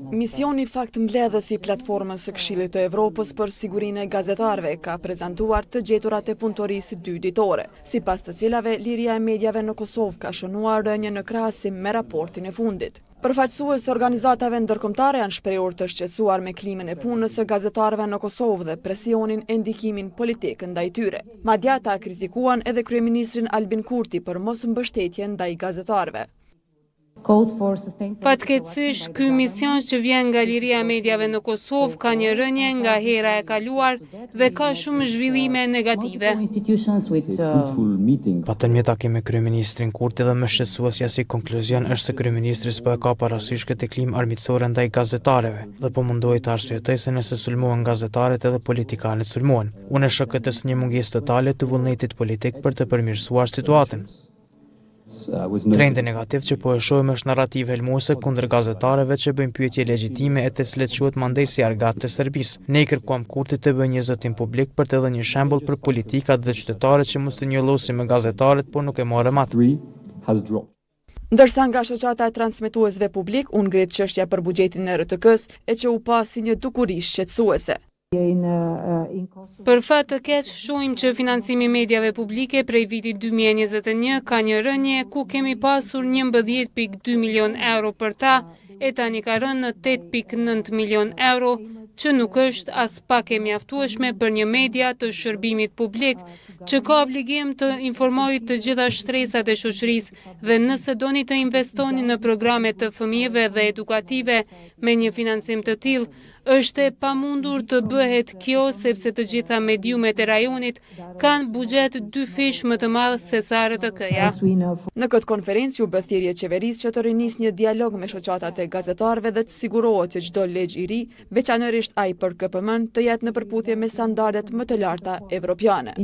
Misioni faktmbledhës i platformës së Këshillit të Evropës për sigurinë e gazetarëve ka prezantuar të gjeturat e punëtorisë 2 ditore, sipas të cilave liria e mediave në Kosovë ka shënuar rënje në krahasim me raportin e fundit. Përfaqësues të organizatave ndërkombëtare janë shprehur të shqetësuar me klimën e punës së gazetarëve në Kosovë dhe presionin e ndikimin politik ndaj tyre. Madje ata kritikuan edhe kryeministrin Albin Kurti për mos mbështetje ndaj gazetarëve. Fatkeqësisht, ky mision që vjen nga liria e mediave në Kosovë ka një rënje nga hera e kaluar dhe ka shumë zhvillime negative. Patëm një takim me kryeministrin Kurti dhe më shqetësuesja si konkluzion është se kryeministri s'po e ka parasysh këtë klim armiqësore ndaj gazetarëve dhe po mundohej të arsyetoj se nëse sulmohen gazetarët edhe politikanët sulmohen. Unë shoh këtë si një mungesë totale të vullnetit politik për të përmirësuar situatën. Trendi negativ që po e shohim është narrativ helmuese kundër gazetarëve që bëjnë pyetje legjitime e të cilët quhet mandej si argat të Serbisë. Ne I kërkuam Kurtit të bëjë një zotim publik për të dhënë një shembull për politikat dhe qytetarët që mos të njollosin me gazetarët, por nuk e morën atë. Ndërsa nga shoqata e transmetuesve publik u ngrit çështja për buxhetin e RTK-s e që u pa si një dukuri shqetësuese. Për fat të keq, shohim që financimi i mediave publike prej vitit 2021 ka një rënje ku kemi pasur 11.2 milion euro për ta e tani ka rënë në 8.9 milion euro, që nuk është as pak e mjaftueshme për një media të shërbimit publik, që ka obligim të informojë të gjitha shtresat e shoqërisë dhe nëse doni të investoni në programe të fëmijëve dhe edukative me një financim të tillë, është e pamundur të bëhet kjo sepse të gjitha mediumet e rajonit kanë buxhet 2 fish më të madh se sa RTK-ja. Në këtë konferencë u bë thirrje qeverisë që të rinisë një dialog me shoqatat e gazetarëve dhe të sigurohet që çdo ligj I ri, veçanërisht ai për KPM-n, të jetë në përputhje me standardet më të larta evropiane.